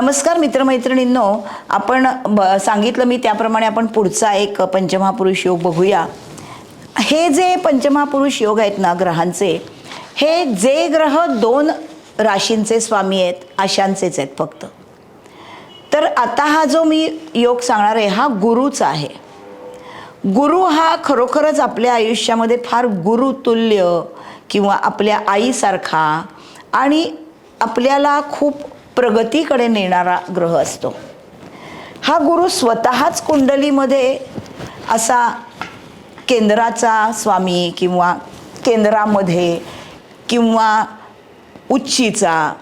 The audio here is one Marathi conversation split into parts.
नमस्कार मित्रमैत्रिणींनो, आपण सांगितलं मी त्याप्रमाणे आपण पुढचा एक पंचमहापुरुष योग बघूया. हे जे पंचमहापुरुष योग आहेत ना ग्रहांचे, हे जे ग्रह 2 राशींचे स्वामी आहेत अशांचेच आहेत फक्त. तर आता हा जो मी योग सांगणार आहे हा गुरुचा आहे. गुरु हा खरोखरच आपल्या आयुष्यामध्ये फार गुरुतुल्य किंवा आपल्या आईसारखा आणि आपल्याला खूप प्रगतीकडे नेणारा ग्रह असतो. हा गुरु स्वतःच कुंडलीमध्ये असा केंद्राचा स्वामी किंवा केंद्रामध्ये किंवा उच्चीचा,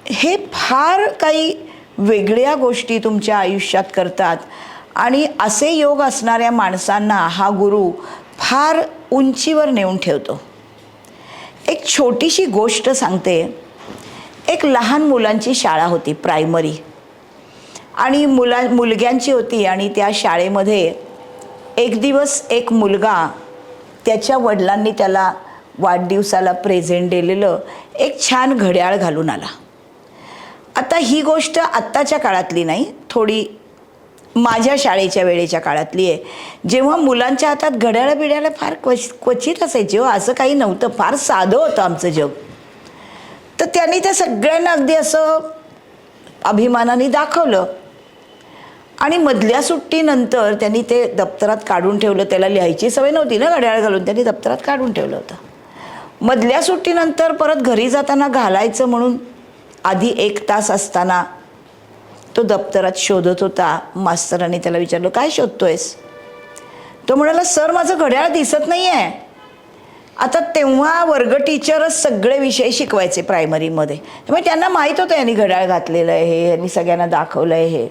हे फार काही वेगळ्या गोष्टी तुमच्या आयुष्यात करतात. आणि असे योग असणाऱ्या माणसांना हा गुरु फार उंचीवर नेऊन ठेवतो. एक छोटीशी गोष्ट सांगते. एक लहान मुलांची शाळा होती, प्रायमरी, आणि मुलग्यांची होती. आणि त्या शाळेमध्ये एक दिवस एक मुलगा, त्याच्या वडिलांनी त्याला वाढदिवसाला प्रेझेंट दिलेलं एक छान घड्याळ घालून आला. आता ही गोष्ट आत्ताच्या काळातली नाही, थोडी माझ्या शाळेच्या वेळेच्या काळातली आहे, जेव्हा मुलांच्या हातात घड्याळं बिड्याळं फार क्वचित असायची. असं काही नव्हतं, फार साधं होतं आमचं जग. तर त्यांनी त्या सगळ्यांना अगदी असं अभिमानाने दाखवलं. आणि मधल्या सुट्टीनंतर त्यांनी ते दप्तरात काढून ठेवलं. त्याला लिहायची सवय नव्हती ना घड्याळ घालून, त्यांनी दप्तरात काढून ठेवलं होतं. मधल्या सुट्टीनंतर परत घरी जाताना घालायचं म्हणून आधी 1 तास असताना तो दप्तरात शोधत होता. मास्तरांनी त्याला विचारलं, काय शोधतोयस? तो म्हणाला, सर माझं घड्याळ दिसत नाही आहे. आता तेव्हा वर्ग टीचरच सगळे विषय शिकवायचे प्रायमरीमध्ये, त्यामुळे त्यांना माहीत होतं यांनी घड्याळ घातलेलं आहे, हे यांनी सगळ्यांना दाखवलं आहे. हे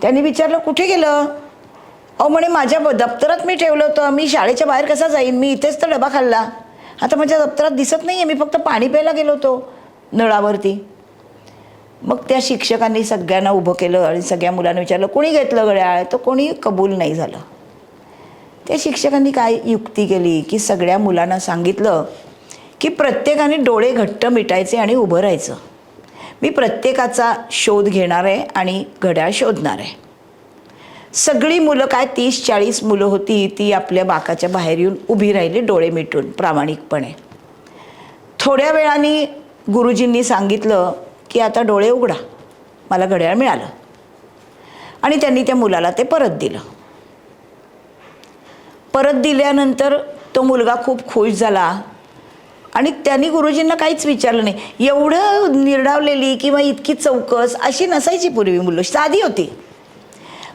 त्यांनी विचारलं, कुठे गेलं? अहो म्हणे, माझ्या दप्तरात मी ठेवलं होतं, मी शाळेच्या बाहेर कसा जाईन, मी इथेच तर डबा खाल्ला, आता माझ्या दप्तरात दिसत नाही आहे, मी फक्त पाणी प्यायला गेलो होतो नळावरती. मग त्या शिक्षकांनी सगळ्यांना उभं केलं आणि सगळ्या मुलांना विचारलं, कोणी घेतलं घड्याळ? तर कोणी कबूल नाही झालं. त्या शिक्षकांनी काय युक्ती केली की सगळ्या मुलांना सांगितलं की प्रत्येकाने डोळे घट्ट मिटायचे आणि उभं राहायचं. मी प्रत्येकाचा शोध घेणार आहे आणि घड्याळ शोधणार आहे. सगळी मुलं, काय 30-40 मुलं होती, ती आपल्या बाकाच्या बाहेर येऊन उभी राहिली डोळे मिटून प्रामाणिकपणे. थोड्या वेळाने गुरुजींनी सांगितलं की आता डोळे उघडा, मला घड्याळ मिळालं. आणि त्यांनी त्या मुलाला ते परत दिलं. परत दिल्यानंतर तो मुलगा खूप खुश झाला आणि त्यांनी गुरुजींना काहीच विचारलं नाही. एवढं निर्डावलेली किंवा इतकी चौकस अशी नसायची पूर्वी मुलं, साधी होती.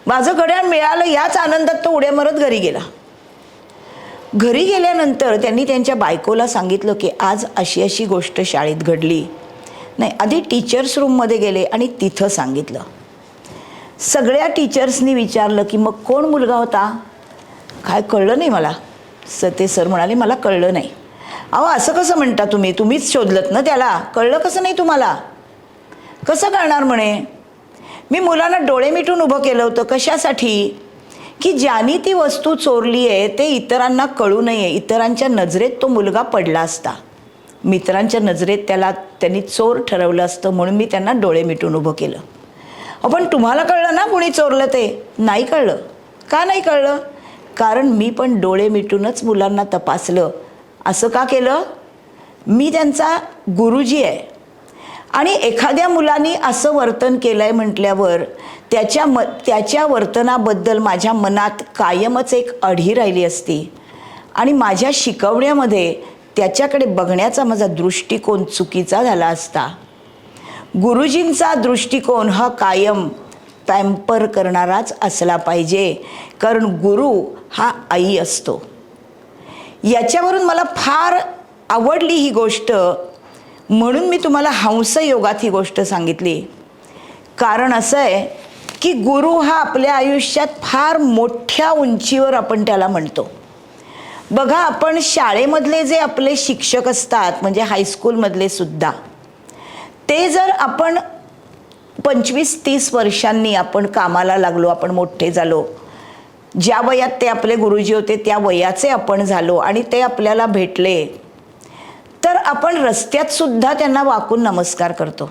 माझं घड्याळ मिळालं याच आनंदात तो उड्या मारत घरी गेला. घरी गेल्यानंतर त्यांनी त्यांच्या बायकोला सांगितलं की आज अशी अशी गोष्ट शाळेत घडली. नाही, आधी टीचर्स रूममध्ये गेले आणि तिथं सांगितलं. सगळ्या टीचर्सनी विचारलं की मग कोण मुलगा होता? काय कळलं नाही मला. ते सर म्हणाले, मला कळलं नाही. अहो असं कसं म्हणता तुम्ही, तुम्हीच शोधलत ना त्याला, कळलं कसं नाही तुम्हाला? कसं कळणार म्हणे. मी मुलांना डोळे मिटून उभं केलं होतं. कशासाठी? की ज्याने ती वस्तू चोरली आहे ते इतरांना कळू नये. इतरांच्या नजरेत तो मुलगा पडला असता, मित्रांच्या नजरेत त्यांनी चोर ठरवलं असतं, म्हणून मी त्यांना डोळे मिटून उभं केलं. पण तुम्हाला कळलं ना कुणी चोरलं ते? नाही कळलं. का नाही कळलं? कारण मी पण डोळे मिटूनच मुलांना तपासलं. असं का केलं? मी त्यांचा गुरुजी आहे. आणि एखाद्या मुलाने असं वर्तन केलं आहे म्हटल्यावर त्याच्या वर्तनाबद्दल माझ्या मनात कायमच एक अढी राहिली असती आणि माझ्या शिकवण्यामध्ये त्याच्याकडे बघण्याचा माझा दृष्टिकोन चुकीचा झाला असता. गुरुजींचा दृष्टिकोन हा कायम पॅम्पर करणाराच असला पाहिजे, कारण गुरु हा आई असतो. याच्यावरून मला फार आवडली ही गोष्ट, म्हणून मी तुम्हाला हंस योगात ही गोष्ट सांगितली. कारण असं आहे की गुरु हा आपल्या आयुष्यात फार मोठ्या उंचीवर आपण त्याला म्हणतो. बघा, आपण शाळेमधले जे आपले शिक्षक असतात, म्हणजे हायस्कूलमधले सुद्धा, ते जर आपण 25-30 वर्षांनी आपण कामाला लागलो, आपण मोठे झालो, ज्या वयात ते आपले गुरुजी होते त्या वयाचे आपण झालो आणि ते आपल्याला भेटले, तर आपण रस्त्यात सुद्धा त्यांना वाकून नमस्कार करतो.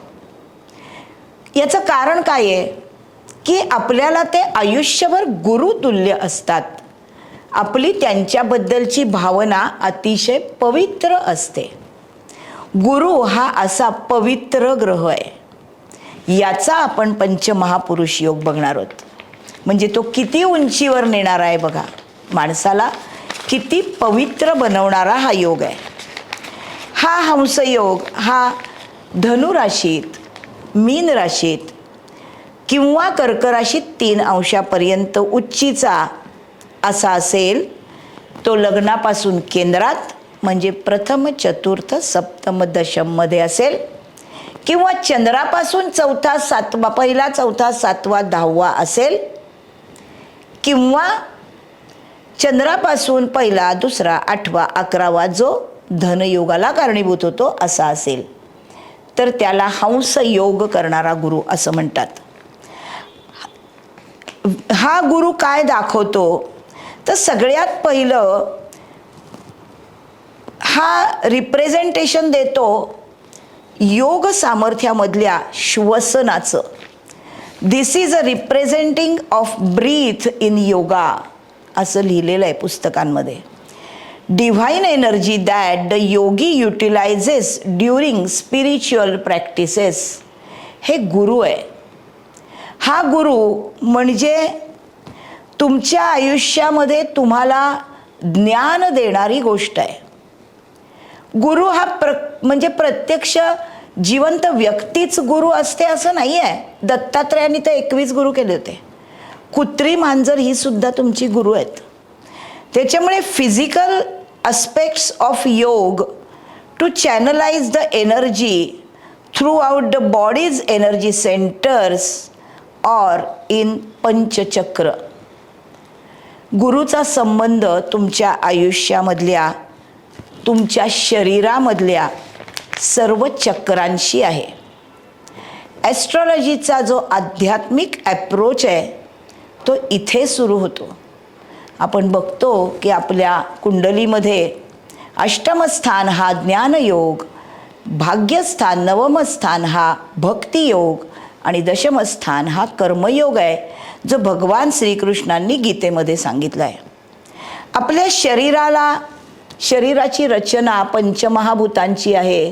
याचं कारण काय आहे की आपल्याला ते आयुष्यभर गुरुतुल्य असतात. आपली त्यांच्याबद्दलची भावना अतिशय पवित्र असते. गुरु हा असा पवित्र ग्रह आहे. याचा आपण पंचमहापुरुष योग बघणार आहोत. म्हणजे तो किती उंचीवर नेणारा आहे बघा, माणसाला किती पवित्र बनवणारा हा योग आहे. हा हंसयोग हा धनु राशीत, मीन राशीत किंवा कर्क राशीत 3 अंशापर्यंत उच्चीचा असा असेल. तो लग्नापासून केंद्रात म्हणजे प्रथम, चतुर्थ, सप्तम, दशम मध्ये असेल किंवा चंद्रापासून चौथा, सातवा, पहिला, चौथा, सातवा, 10वा असेल किंवा चंद्रापासून पहिला, दुसरा, 8वा, 11वा जो धनयोगाला कारणीभूत होतो असा असेल तर त्याला हंस योग करणारा गुरु असं म्हणतात. हा गुरु काय दाखवतो तर सगळ्यात पहिलं हा रिप्रेझेंटेशन देतो योग सामर्थ्यामधल्या श्वसनाचं. This is a representing of breath in yoga असं लिहिलेलं आहे पुस्तकांमध्ये. Divine energy that the yogi utilises during spiritual practices. हे गुरु आहे. हा गुरु म्हणजे तुमच्या आयुष्यामध्ये तुम्हाला ज्ञान देणारी गोष्ट आहे. गुरु हा म्हणजे प्रत्यक्ष जिवंत व्यक्तीच गुरु असते असं नाही आहे. दत्तात्रयांनी तर 21 गुरु केले होते. कुत्री, मांजर ही सुद्धा तुमची गुरु आहेत. त्याच्यामुळे physical aspects of yog to channelise the energy throughout the body's energy centres or in panchchakra. गुरुचा संबंध तुमच्या आयुष्यामधल्या, तुमच्या शरीरामधल्या सर्व चक्रांशी आहे. ॲस्ट्रॉलॉजीचा जो आध्यात्मिक ॲप्रोच आहे तो इथे सुरू होतो. आपण बघतो की आपल्या कुंडलीमध्ये अष्टमस्थान हा ज्ञानयोग, भाग्यस्थान, नवमस्थान हा भक्तियोग आणि दशमस्थान हा कर्मयोग आहे, जो भगवान श्रीकृष्णांनी गीतेमध्ये सांगितलं आहे. आपल्या शरीराची रचना पंचमहाभूतांची आहे,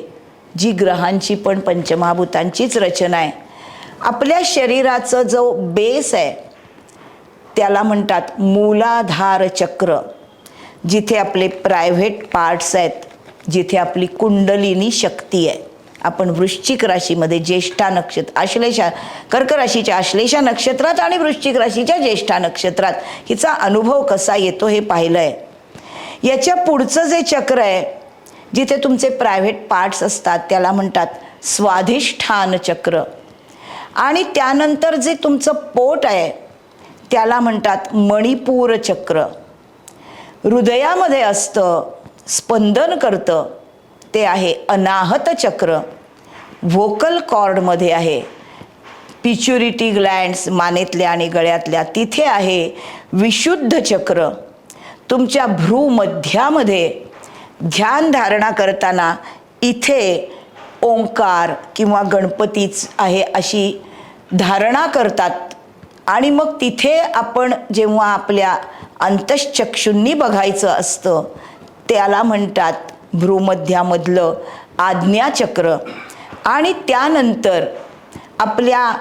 जी ग्रहांची पण पंचमहाभूतांचीच रचना आहे. आपल्या शरीराचं जो बेस आहे त्याला म्हणतात मूलाधार चक्र, जिथे आपले प्रायव्हेट पार्ट्स आहेत, जिथे आपली कुंडलिनी शक्ती आहे. आपण वृश्चिक राशीमध्ये ज्येष्ठा नक्षत्र, कर्क राशीच्या आश्लेषा नक्षत्रात आणि वृश्चिक राशीच्या ज्येष्ठा नक्षत्रात हिचा अनुभव कसा येतो हे पाहिलं आहे. याच्या पुढचं जे चक्र आहे जिथे तुमचे प्रायव्हेट पार्ट्स असतात त्याला म्हणतात स्वाधिष्ठान चक्र. आणि त्यानंतर जे तुमचं पोट आहे त्याला म्हणतात मणिपूर चक्र. हृदयामध्ये असतं, स्पंदन करतं, ते आहे अनाहत चक्र. व्होकल कॉर्डमध्ये आहे, पिच्युरिटी ग्लँड्स मानेतल्या आणि गळ्यातल्या तिथे आहे विशुद्ध चक्र. तुमच्या भ्रूमध्यामध्ये ध्यान धारणा करताना इथे ओंकार किंवा गणपतीच आहे अशी धारणा करतात. आणि मग तिथे आपण जेव्हा आपल्या अंतश्चक्षूंनी बघायचं असतं त्याला म्हणतात भ्रूमध्यामधलं आज्ञाचक्र. आणि त्यानंतर आपल्या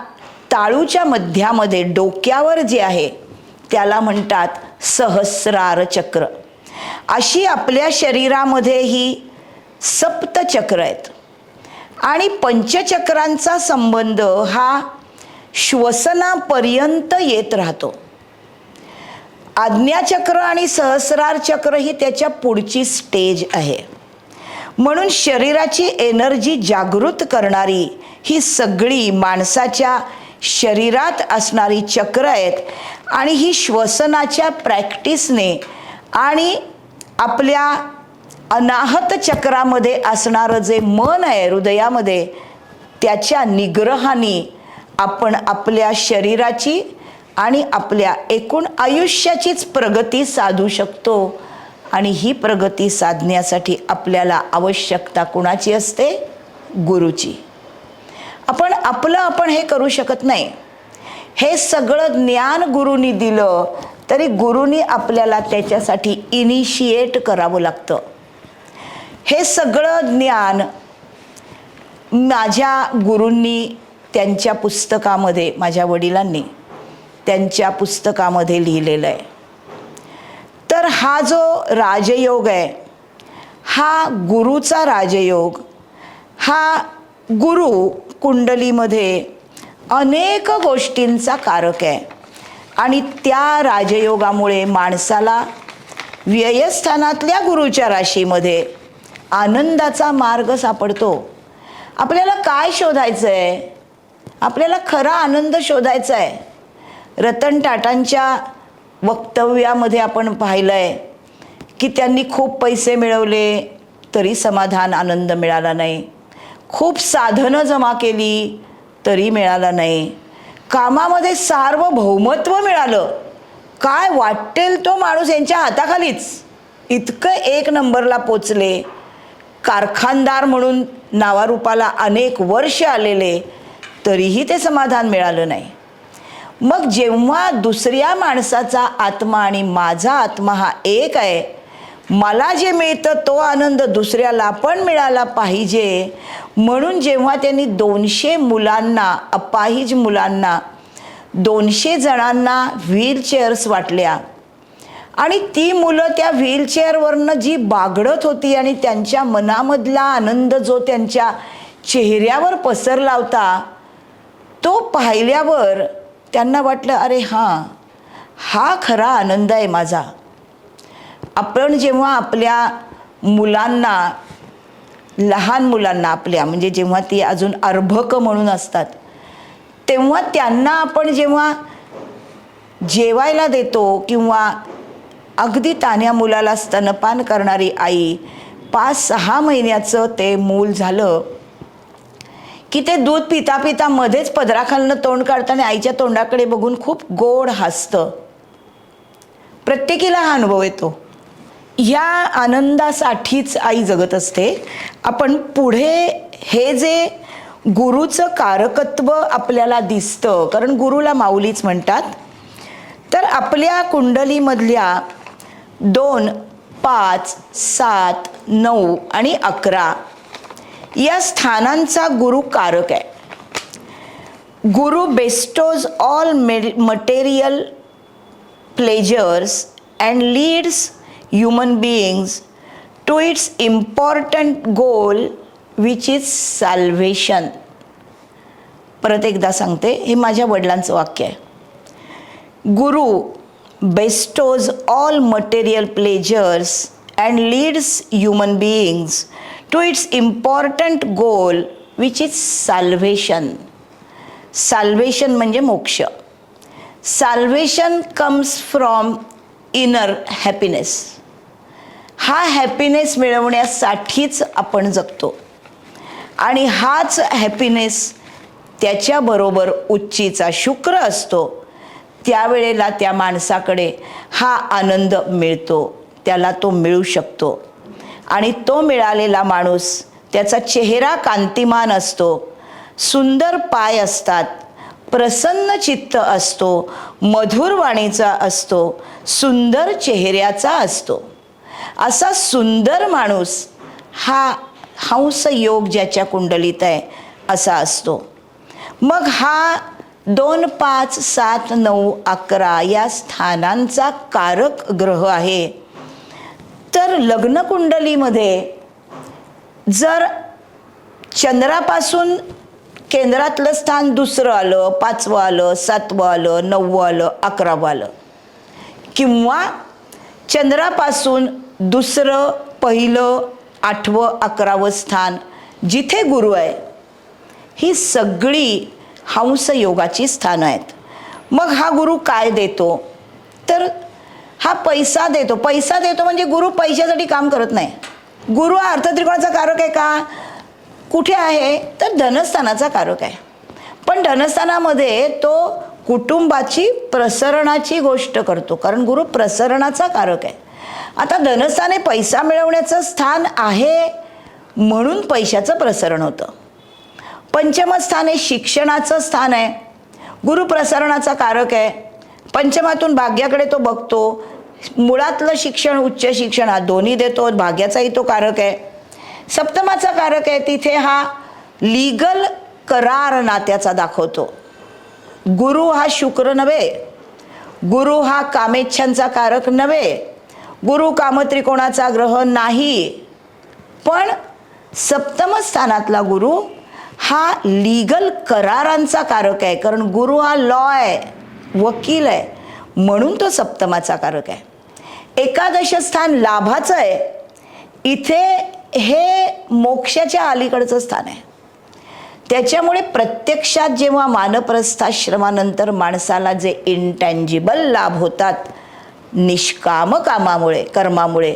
ताळूच्या मध्यामध्ये डोक्यावर जे आहे त्याला म्हणतात सहस्रार चक्र. अशी आपल्या शरीरामध्ये ही सप्तचक्र आहेत. आणि पंचचक्रांचा संबंध हा श्वसनापर्यंत येत राहतो. आज्ञाचक्र आणि सहस्रार चक्र ही त्याच्या पुढची स्टेज आहे. म्हणून शरीराची एनर्जी जागृत करणारी ही सगळी माणसाच्या शरीरात असणारी चक्र आहेत. आणि ही श्वसनाच्या प्रॅक्टिसने आणि आपल्या अनाहत चक्रामध्ये असणारं जे मन आहे हृदयामध्ये त्याच्या निग्रहाने आपण आपल्या शरीराची आणि आपल्या एकूण आयुष्याचीच प्रगती साधू शकतो. आणि ही प्रगती साधण्यासाठी आपल्याला आवश्यकता कुणाची असते? गुरुची. आपण आपण हे करू शकत नाही. हे सगळं ज्ञान गुरुनी दिलं तरी गुरुनी आपल्याला त्याच्यासाठी इनिशिएट करावं लागतं. हे सगळं ज्ञान माझ्या गुरूंनी त्यांच्या पुस्तकामध्ये, माझ्या वडिलांनी त्यांच्या पुस्तकामध्ये लिहिलेलं आहे. तर हा जो राजयोग आहे, हा गुरुचा राजयोग, हा गुरु कुंडलीमध्ये अनेक गोष्टींचा कारक आहे. आणि त्या राजयोगामुळे माणसाला व्ययस्थानातल्या गुरुच्या राशीमध्ये आनंदाचा मार्ग सापडतो. आपल्याला काय शोधायचं आहे? आपल्याला खरा आनंद शोधायचा आहे. रतन टाटांच्या वक्तव्यामध्ये आपण पाहिलं आहे की त्यांनी खूप पैसे मिळवले तरी समाधान, आनंद मिळाला नाही. खूप साधनं जमा केली तरी मिळाला नाही. कामामध्ये सार्वभौमत्व मिळालं, काय वाटेल तो माणूस यांच्या हाताखालीच, इतकं एक नंबरला पोचले. कारखानदार म्हणून नावारूपाला अनेक वर्ष आलेले तरीही ते समाधान मिळालं नाही. मग जेव्हा दुसऱ्या माणसाचा आत्मा आणि माझा आत्मा हा एक आहे, मला जे मिळतं तो आनंद दुसऱ्याला पण मिळाला पाहिजे, म्हणून जेव्हा त्यांनी 200 मुलांना, अपाहिज मुलांना, 200 जणांना व्हीलचेअर्स वाटल्या आणि ती मुलं त्या व्हीलचेअरवरनं जी बागडत होती आणि त्यांच्या मनामधला आनंद जो त्यांच्या चेहऱ्यावर पसरला होता, तो पाहिल्यावर त्यांना वाटलं, अरे हां, हा खरा आनंद आहे माझा. आपण जेव्हा आपल्या मुलांना, लहान मुलांना आपल्या, म्हणजे जेव्हा ती अजून अर्भक म्हणून असतात, तेव्हा त्यांना आपण जेव्हा जेवायला देतो किंवा अगदी तान्ह्या मुलाला स्तनपान करणारी आई, 5-6 महिन्याचं ते मूल झालं की ते दूध पिता पिता मध्येच पदराखालनं तोंड काढताना आईच्या तोंडाकडे बघून खूप गोड हसतं. प्रत्येकीला हा अनुभव येतो. ह्या आनंदासाठीच आई जगत असते. आपण पुढे हे जे गुरुचं कारकत्व आपल्याला दिसतं, कारण गुरुला माऊलीच म्हणतात, तर आपल्या कुंडलीमधल्या 2, 5, 7, 9 आणि 11 या स्थानांचा गुरु कारक आहे. Guru bestows all material pleasures and leads human beings to its important goal which is salvation. परत एकदा सांगते, हे माझ्या वडिलांचं वाक्य आहे. गुरु bestows all material pleasures and leads human beings to its important goal which is salvation. Salvation म्हणजे मोक्ष. Salvation comes from inner happiness. हा हॅपीनेस मिळवण्यासाठीच आपण जगतो आणि हाच हॅपीनेस त्याच्याबरोबर उच्चीचा शुक्र असतो. त्यावेळेला त्या माणसाकडे हा आनंद मिळतो, त्याला तो मिळू शकतो. आणि तो मिळालेला माणूस, त्याचा चेहरा कांतिमान असतो, सुंदर पाय असतात, प्रसन्न चित्त असतो, मधुर वाणीचा असतो, सुंदर चेहऱ्याचा असतो. असा सुंदर माणूस हा हंस योग ज्याच्या कुंडलीत आहे असा असतो. मग हा 2, 5, 7, 9, 11 या स्थानांचा कारक ग्रह आहे. तर लग्न कुंडलीमध्ये जर चंद्रापासून केंद्रातलं स्थान 2रं आलं, 5वं आलं, 7वं आलं, 9वं आलं, 11वं आलं, किंवा चंद्रापासून 2रं, 1लं, 8वं, 11वं स्थान जिथे गुरु आहे, ही सगळी हंस योगाची स्थानं आहेत. मग हा गुरु काय देतो? तर हा पैसा देतो. पैसा देतो म्हणजे गुरु पैशासाठी काम करत नाही. गुरु हा अर्थत्रिकोणाचा कारक आहे का? कुठे आहे? तर धनस्थानाचा कारक आहे. पण धनस्थानामध्ये तो कुटुंबाची प्रसरणाची गोष्ट करतो, कारण गुरु प्रसरणाचा कारक आहे. आता धनस्थान हे पैसा मिळवण्याचं स्थान आहे म्हणून पैशाचं प्रसरण होतं. पंचम स्थान हे शिक्षणाचं स्थान आहे, गुरुप्रसारणाचा कारक आहे. पंचमातून भाग्याकडे तो बघतो, मुळातलं शिक्षण उच्च शिक्षण हा दोन्ही देतो, भाग्याचाही तो कारक आहे. सप्तमाचा कारक आहे, तिथे हा लीगल करार नात्याचा दाखवतो. गुरु हा शुक्र नव्हे, गुरु हा कामेच्छांचा कारक नव्हे, गुरु कामत्रिकोणाचा ग्रह नाही, पण सप्तम स्थानातला गुरु हा लीगल करारांचा कारक आहे. कारण गुरु हा लॉ आहे, वकील आहे, म्हणून तो सप्तमाचा कारक आहे. एकादश स्थान लाभाचं आहे, इथे हे मोक्षाच्या अलीकडचं स्थान आहे. त्याच्यामुळे प्रत्यक्षात जेव्हा वानप्रस्थाश्रमानंतर माणसाला जे इंटँजिबल लाभ होतात निष्काम कामामुळे, कर्मामुळे,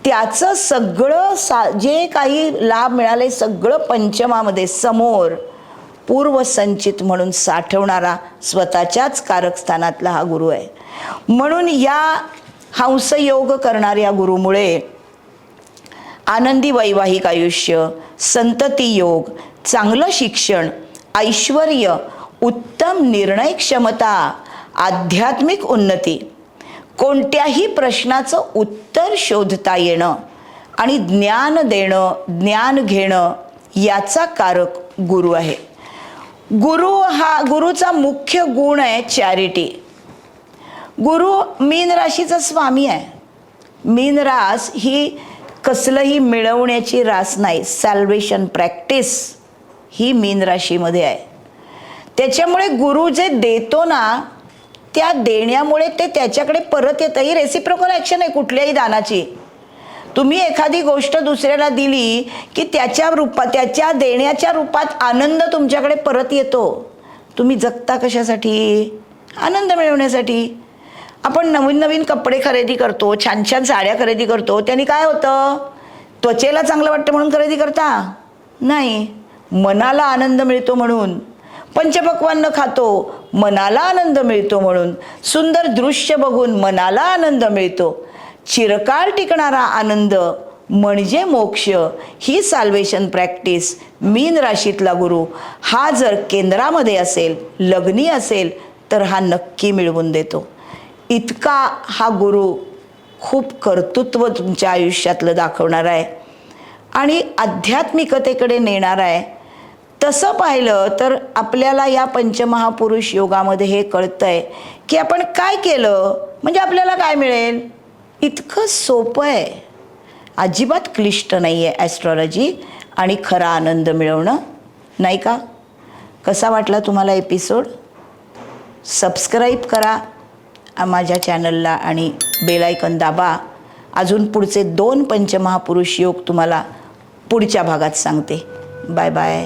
त्याचं सगळं जे काही लाभ मिळाले सगळं पंचमामध्ये समोर पूर्वसंचित म्हणून साठवणारा स्वतःच्याच कारकस्थानातला हा गुरु आहे. म्हणून या हंसयोग करणाऱ्या गुरुमुळे आनंदी वैवाहिक आयुष्य, संतती योग, चांगलं शिक्षण, ऐश्वर्य, उत्तम निर्णय क्षमता, आध्यात्मिक उन्नती, कोणत्याही प्रश्नाचं उत्तर शोधता येणं आणि ज्ञान देणं, ज्ञान घेणं याचा कारक गुरु आहे. गुरुचा मुख्य गुण आहे चॅरिटी. गुरु मीन राशीचा स्वामी आहे. मीन रास ही कसलंही मिळवण्याची रास नाही, सॅल्वेशन प्रॅक्टिस ही मीन राशीमध्ये आहे. त्याच्यामुळे गुरु जे देतो ना, त्या देण्यामुळे ते त्याच्याकडे परत येतं. ही रेसिप्रोकल ॲक्शन आहे कुठल्याही दानाची. तुम्ही एखादी गोष्ट दुसऱ्याला दिली की त्याच्या देण्याच्या रूपात आनंद तुमच्याकडे परत येतो. तुम्ही जगता कशासाठी? आनंद मिळवण्यासाठी. आपण नवीन नवीन कपडे खरेदी करतो, छान छान साड्या खरेदी करतो, त्यांनी काय होतं? त्वचेला चांगलं वाटतं म्हणून खरेदी करता? नाही, मनाला आनंद मिळतो म्हणून. पंचपक्वान्न खातो, मनाला आनंद मिळतो म्हणून. सुंदर दृश्य बघून मनाला आनंद मिळतो. चिरकाळ टिकणारा आनंद म्हणजे मोक्ष. ही साल्वेशन प्रॅक्टिस मीन राशीतला गुरु हा जर केंद्रामध्ये असेल, लग्नी असेल, तर हा नक्की मिळवून देतो. इतका हा गुरु खूप कर्तृत्व तुमच्या आयुष्यातलं दाखवणार आहे आणि आध्यात्मिकतेकडे नेणार आहे. तसं पाहिलं तर आपल्याला या पंचमहापुरुष योगामध्ये हे कळतंय की आपण काय केलं म्हणजे आपल्याला काय मिळेल. इतकं सोपं आहे, अजिबात क्लिष्ट नाही आहे ॲस्ट्रॉलॉजी आणि खरा आनंद मिळवणं, नाही का? कसा वाटला तुम्हाला एपिसोड? सबस्क्राईब करा माझ्या चॅनलला आणि बेल आयकॉन दाबा. अजून पुढचे 2 पंचमहापुरुष योग तुम्हाला पुढच्या भागात सांगते. Bye bye.